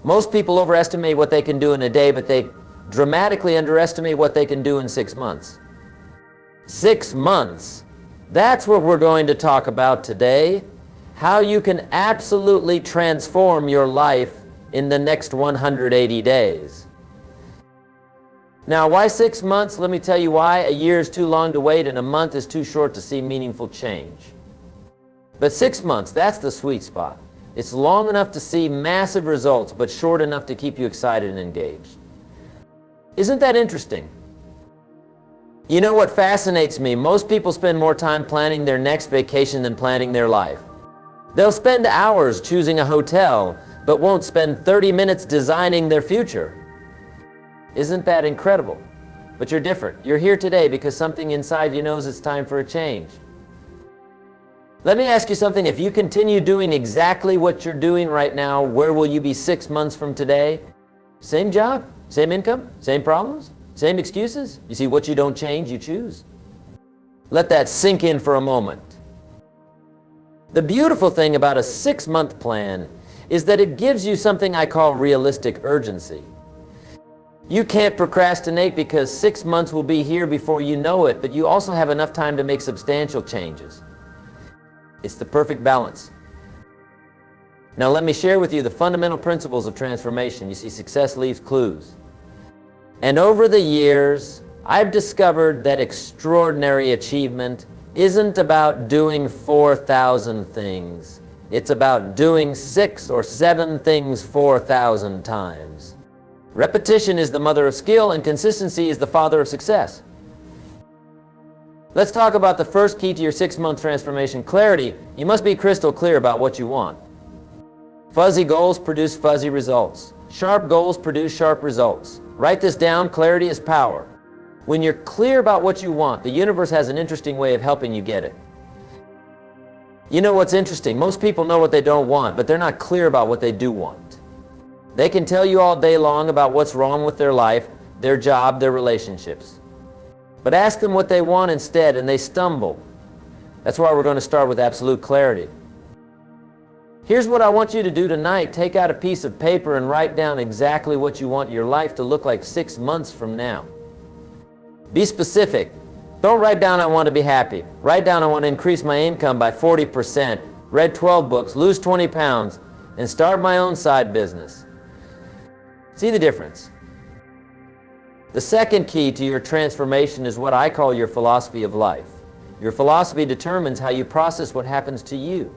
Most people overestimate what they can do in a day, but they dramatically underestimate what they can do in 6 months. 6 months. That's what we're going to talk about today. How you can absolutely transform your life in the next 180 days. Now, why 6 months? Let me tell you why. A year is too long to wait, and a month is too short to see meaningful change. But 6 months, that's the sweet spot. It's long enough to see massive results, but short enough to keep you excited and engaged. Isn't that interesting? You know what fascinates me? Most people spend more time planning their next vacation than planning their life. They'll spend hours choosing a hotel, but won't spend 30 minutes designing their future. Isn't that incredible? But you're different. You're here today because something inside you knows it's time for a change. Let me ask you something. If you continue doing exactly what you're doing right now, where will you be 6 months from today? Same job, same income, same problems, same excuses? You see, what you don't change, you choose. Let that sink in for a moment. The beautiful thing about a 6-month plan is that it gives you something I call realistic urgency. You can't procrastinate because 6 months will be here before you know it, but you also have enough time to make substantial changes. It's the perfect balance. Now let me share with you the fundamental principles of transformation. You see, success leaves clues. And over the years, I've discovered that extraordinary achievement isn't about doing 4,000 things. It's about doing 6 or 7 things 4,000 times. Repetition is the mother of skill, and consistency is the father of success. Let's talk about the first key to your 6-month transformation: clarity. You must be crystal clear about what you want. Fuzzy goals produce fuzzy results. Sharp goals produce sharp results. Write this down: clarity is power. When you're clear about what you want, the universe has an interesting way of helping you get it. You know what's interesting? Most people know what they don't want, but they're not clear about what they do want. They can tell you all day long about what's wrong with their life, their job, their relationships. But ask them what they want instead, and they stumble. That's why we're going to start with absolute clarity. Here's what I want you to do tonight. Take out a piece of paper and write down exactly what you want your life to look like 6 months from now. Be specific. Don't write down, "I want to be happy." Write down, "I want to increase my income by 40%, read 12 books, lose 20 pounds, and start my own side business." See the difference? The second key to your transformation is what I call your philosophy of life. Your philosophy determines how you process what happens to you.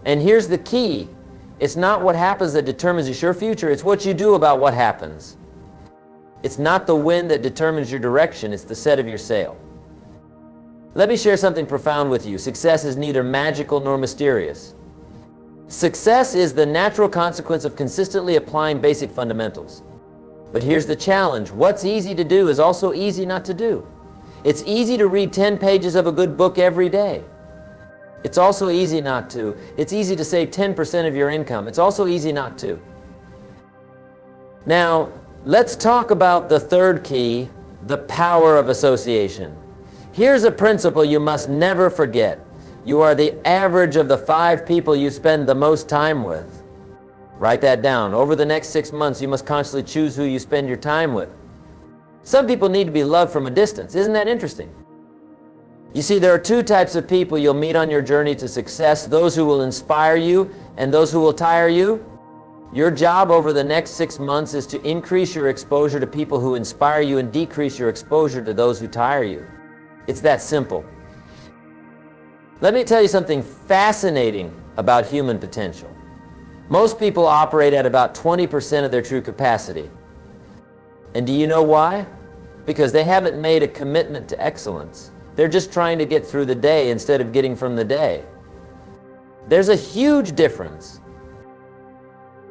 And here's the key. It's not what happens that determines your future, it's what you do about what happens. It's not the wind that determines your direction, it's the set of your sail. Let me share something profound with you. Success is neither magical nor mysterious. Success is the natural consequence of consistently applying basic fundamentals. But here's the challenge. What's easy to do is also easy not to do. It's easy to read 10 pages of a good book every day. It's also easy not to. It's easy to save 10% of your income. It's also easy not to. Now, let's talk about the third key, the power of association. Here's a principle you must never forget. You are the average of the 5 people you spend the most time with. Write that down. Over the next 6 months, you must constantly choose who you spend your time with. Some people need to be loved from a distance. Isn't that interesting? You see, there are 2 types of people you'll meet on your journey to success: those who will inspire you and those who will tire you. Your job over the next 6 months is to increase your exposure to people who inspire you and decrease your exposure to those who tire you. It's that simple. Let me tell you something fascinating about human potential. Most people operate at about 20% of their true capacity. And do you know why? Because they haven't made a commitment to excellence. They're just trying to get through the day instead of getting from the day. There's a huge difference.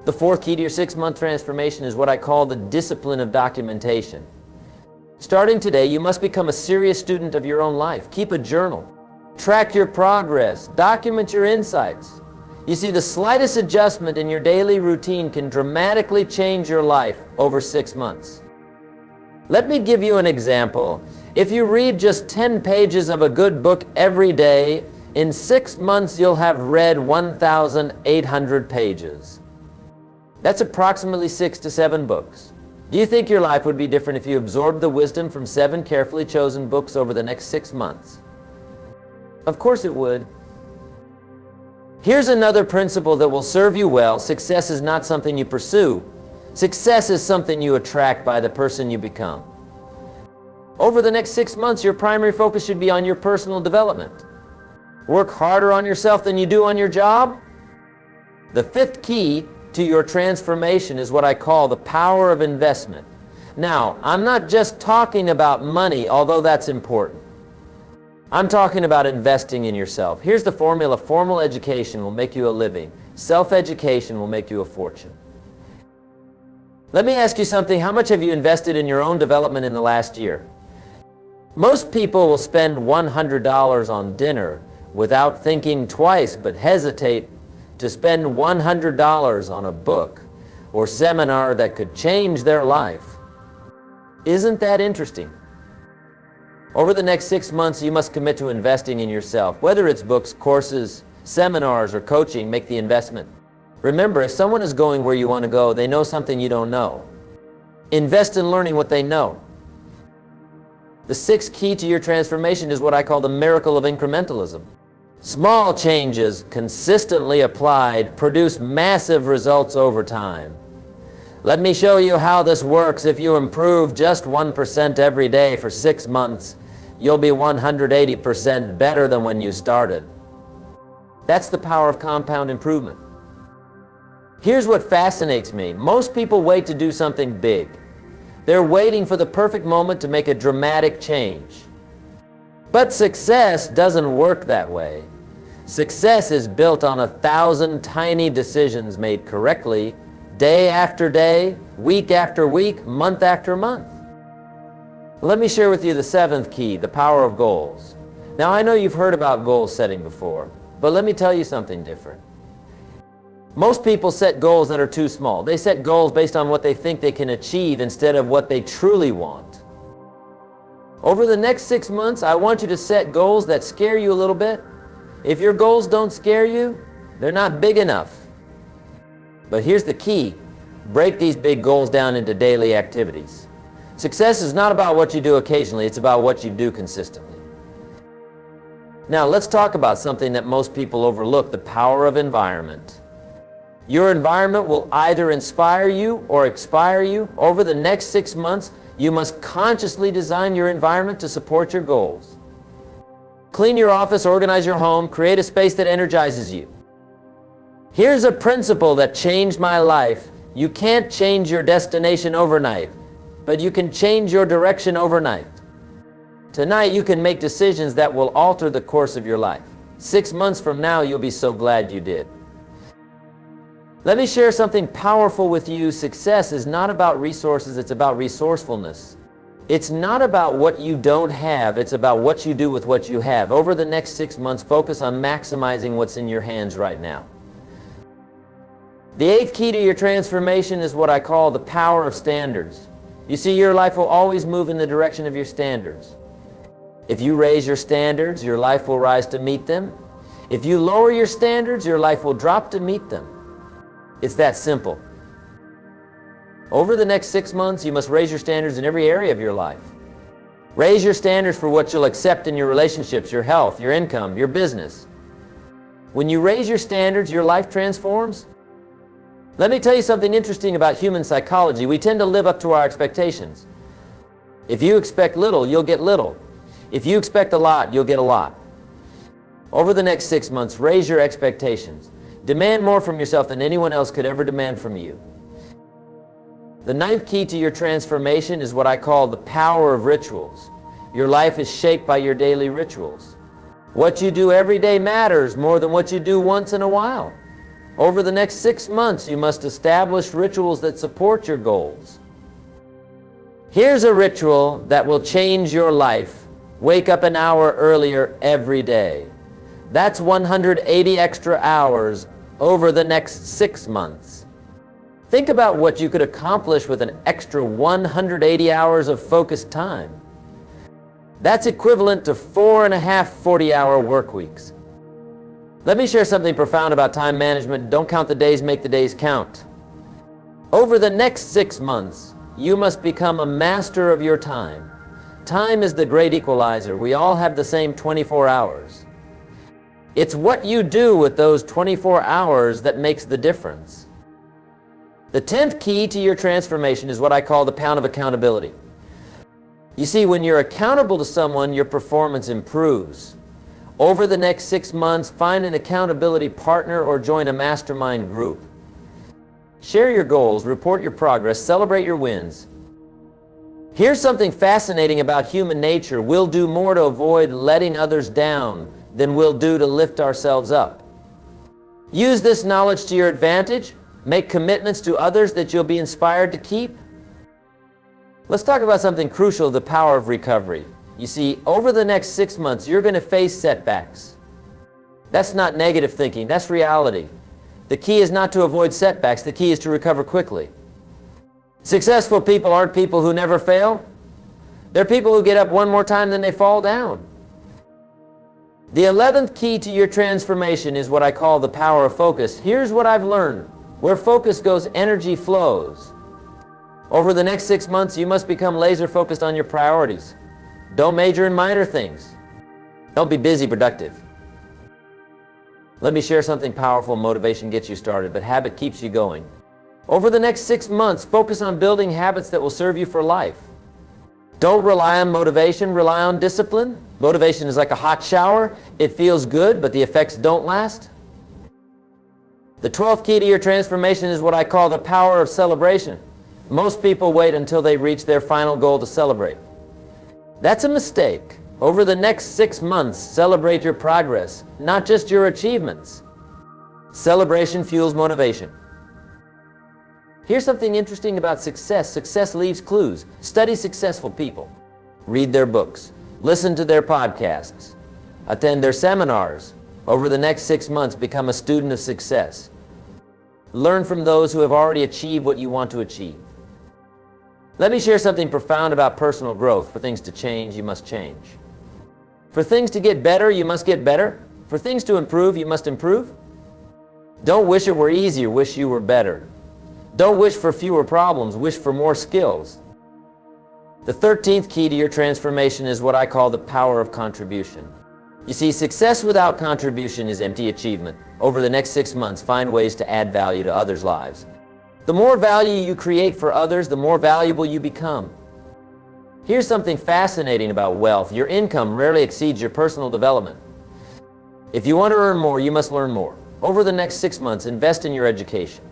The fourth key to your 6-month transformation is what I call the discipline of documentation. Starting today, you must become a serious student of your own life. Keep a journal. Track your progress. Document your insights. You see, the slightest adjustment in your daily routine can dramatically change your life over 6 months. Let me give you an example. If you read just 10 pages of a good book every day, in 6 months you'll have read 1,800 pages. That's approximately 6 to 7 books. Do you think your life would be different if you absorbed the wisdom from 7 carefully chosen books over the next 6 months? Of course it would. Here's another principle that will serve you well. Success is not something you pursue. Success is something you attract by the person you become. Over the next 6 months, your primary focus should be on your personal development. Work harder on yourself than you do on your job. The 5th key to your transformation is what I call the power of investment. Now, I'm not just talking about money, although that's important. I'm talking about investing in yourself. Here's the formula. Formal education will make you a living. Self-education will make you a fortune. Let me ask you something. How much have you invested in your own development in the last year? Most people will spend $100 on dinner without thinking twice, but hesitate to spend $100 on a book or seminar that could change their life. Isn't that interesting? Over the next 6 months, you must commit to investing in yourself. Whether it's books, courses, seminars, or coaching, make the investment. Remember, if someone is going where you want to go, they know something you don't know. Invest in learning what they know. The 6th key to your transformation is what I call the miracle of incrementalism. Small changes consistently applied produce massive results over time. Let me show you how this works. If you improve just 1% every day for 6 months, you'll be 180% better than when you started. That's the power of compound improvement. Here's what fascinates me. Most people wait to do something big. They're waiting for the perfect moment to make a dramatic change. But success doesn't work that way. Success is built on 1,000 tiny decisions made correctly, day after day, week after week, month after month. Let me share with you the 7th key, the power of goals. Now, I know you've heard about goal setting before, but let me tell you something different. Most people set goals that are too small. They set goals based on what they think they can achieve instead of what they truly want. Over the next 6 months, I want you to set goals that scare you a little bit. If your goals don't scare you, they're not big enough. But here's the key. Break these big goals down into daily activities. Success is not about what you do occasionally, it's about what you do consistently. Now, let's talk about something that most people overlook, the power of environment. Your environment will either inspire you or expire you. Over the next 6 months, you must consciously design your environment to support your goals. Clean your office, organize your home, create a space that energizes you. Here's a principle that changed my life. You can't change your destination overnight, but you can change your direction overnight. Tonight, you can make decisions that will alter the course of your life. 6 months from now, you'll be so glad you did. Let me share something powerful with you. Success is not about resources, it's about resourcefulness. It's not about what you don't have, it's about what you do with what you have. Over the next 6 months, focus on maximizing what's in your hands right now. The 8th key to your transformation is what I call the power of standards. You see, your life will always move in the direction of your standards. If you raise your standards, your life will rise to meet them. If you lower your standards, your life will drop to meet them. It's that simple. Over the next 6 months, you must raise your standards in every area of your life. Raise your standards for what you'll accept in your relationships, your health, your income, your business. When you raise your standards, your life transforms. Let me tell you something interesting about human psychology. We tend to live up to our expectations. If you expect little, you'll get little. If you expect a lot, you'll get a lot. Over the next 6 months, raise your expectations. Demand more from yourself than anyone else could ever demand from you. The 9th key to your transformation is what I call the power of rituals. Your life is shaped by your daily rituals. What you do every day matters more than what you do once in a while. Over the next 6 months, you must establish rituals that support your goals. Here's a ritual that will change your life. Wake up an hour earlier every day. That's 180 extra hours over the next 6 months. Think about what you could accomplish with an extra 180 hours of focused time. That's equivalent to 4.5 40-hour work weeks. Let me share something profound about time management. Don't count the days, make the days count. Over the next 6 months, you must become a master of your time. Time is the great equalizer. We all have the same 24 hours. It's what you do with those 24 hours that makes the difference. The 10th key to your transformation is what I call the pound of accountability. You see, when you're accountable to someone, your performance improves. Over the next 6 months, find an accountability partner or join a mastermind group. Share your goals, report your progress, celebrate your wins. Here's something fascinating about human nature. We'll do more to avoid letting others down than we'll do to lift ourselves up. Use this knowledge to your advantage. Make commitments to others that you'll be inspired to keep. Let's talk about something crucial, the power of recovery. You see, over the next 6 months, you're going to face setbacks. That's not negative thinking, that's reality. The key is not to avoid setbacks, the key is to recover quickly. Successful people aren't people who never fail. They're people who get up one more time than they fall down. The 11th key to your transformation is what I call the power of focus. Here's what I've learned. Where focus goes, energy flows. Over the next 6 months, you must become laser focused on your priorities. Don't major in minor things. Don't be busy, productive. Let me share something powerful. Motivation gets you started, but habit keeps you going. Over the next 6 months, focus on building habits that will serve you for life. Don't rely on motivation, rely on discipline. Motivation is like a hot shower. It feels good, but the effects don't last. The 12th key to your transformation is what I call the power of celebration. Most people wait until they reach their final goal to celebrate. That's a mistake. Over the next 6 months, celebrate your progress, not just your achievements. Celebration fuels motivation. Here's something interesting about success. Success leaves clues. Study successful people. Read their books. Listen to their podcasts. Attend their seminars. Over the next 6 months, become a student of success. Learn from those who have already achieved what you want to achieve. Let me share something profound about personal growth. For things to change, you must change. For things to get better, you must get better. For things to improve, you must improve. Don't wish it were easier, wish you were better. Don't wish for fewer problems, wish for more skills. The 13th key to your transformation is what I call the power of contribution. You see, success without contribution is empty achievement. Over the next 6 months, find ways to add value to others' lives. The more value you create for others, the more valuable you become. Here's something fascinating about wealth. Your income rarely exceeds your personal development. If you want to earn more, you must learn more. Over the next 6 months, invest in your education.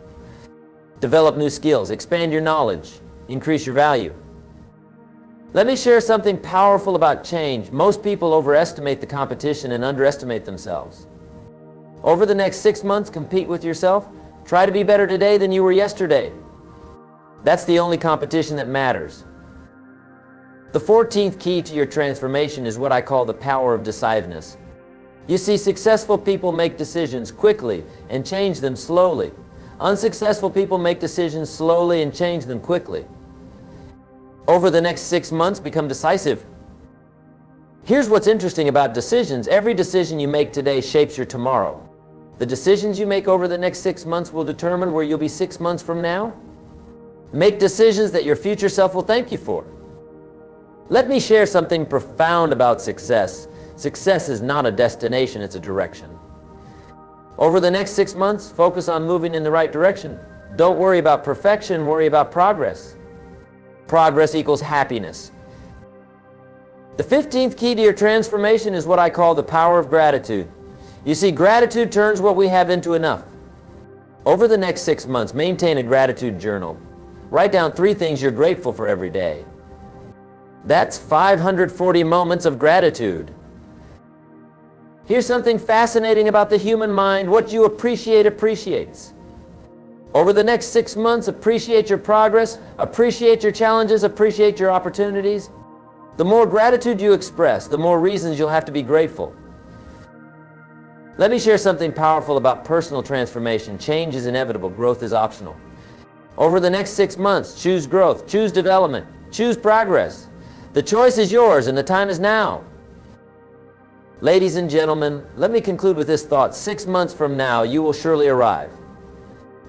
Develop new skills, expand your knowledge, increase your value. Let me share something powerful about change. Most people overestimate the competition and underestimate themselves. Over the next 6 months, compete with yourself. Try to be better today than you were yesterday. That's the only competition that matters. The 14th key to your transformation is what I call the power of decisiveness. You see, successful people make decisions quickly and change them slowly. Unsuccessful people make decisions slowly and change them quickly. Over the next 6 months, become decisive. Here's what's interesting about decisions. Every decision you make today shapes your tomorrow. The decisions you make over the next 6 months will determine where you'll be 6 months from now. Make decisions that your future self will thank you for. Let me share something profound about success. Success is not a destination, it's a direction. Over the next 6 months, focus on moving in the right direction. Don't worry about perfection, worry about progress. Progress equals happiness. The 15th key to your transformation is what I call the power of gratitude. You see, gratitude turns what we have into enough. Over the next 6 months, maintain a gratitude journal. Write down 3 things you're grateful for every day. That's 540 moments of gratitude. Here's something fascinating about the human mind. What you appreciate appreciates. Over the next 6 months, appreciate your progress, appreciate your challenges, appreciate your opportunities. The more gratitude you express, the more reasons you'll have to be grateful. Let me share something powerful about personal transformation. Change is inevitable, growth is optional. Over the next 6 months, choose growth, choose development, choose progress. The choice is yours and the time is now. Ladies and gentlemen, let me conclude with this thought. 6 months from now, you will surely arrive.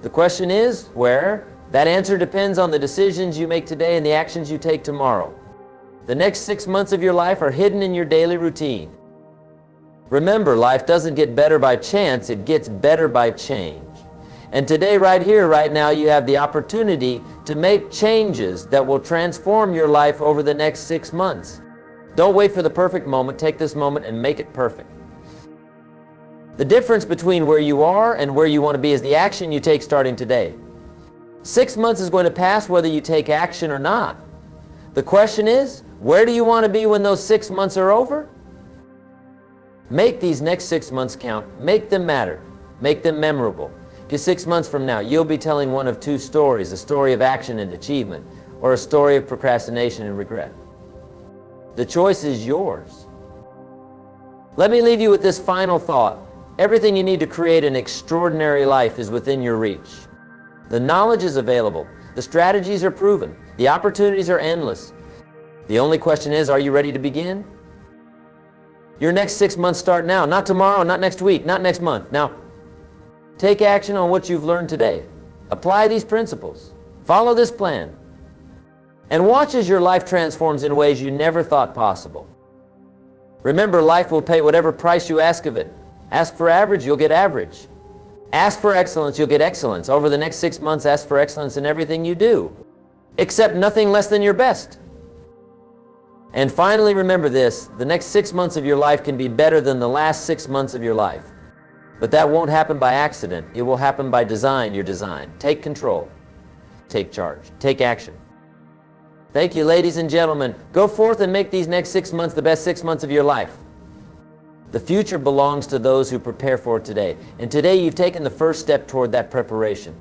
The question is, where That answer depends on the decisions you make today and the actions you take tomorrow. The next 6 months of your life are hidden in your daily routine. Remember, life doesn't get better by chance, it gets better by change. And today, right here, right now, you have the opportunity to make changes that will transform your life over the next 6 months. Don't wait for the perfect moment. Take this moment and make it perfect. The difference between where you are and where you want to be is the action you take starting today. 6 months is going to pass whether you take action or not. The question is, where do you want to be when those 6 months are over? Make these next 6 months count. Make them matter. Make them memorable. Because 6 months from now, you'll be telling one of two stories, a story of action and achievement, or a story of procrastination and regret. The choice is yours. Let me leave you with this final thought. Everything you need to create an extraordinary life is within your reach. The knowledge is available. The strategies are proven. The opportunities are endless. The only question is, are you ready to begin? Your next 6 months start now, not tomorrow, not next week, not next month. Now, take action on what you've learned today. Apply these principles. Follow this plan. And watch as your life transforms in ways you never thought possible. Remember, life will pay whatever price you ask of it. Ask for average, you'll get average. Ask for excellence, you'll get excellence. Over the next 6 months, ask for excellence in everything you do. Accept nothing less than your best. And finally, remember this, the next 6 months of your life can be better than the last 6 months of your life. But that won't happen by accident. It will happen by design, your design. Take control. Take charge. Take action. Thank you, ladies and gentlemen. Go forth and make these next 6 months the best 6 months of your life. The future belongs to those who prepare for it today. And today you've taken the first step toward that preparation.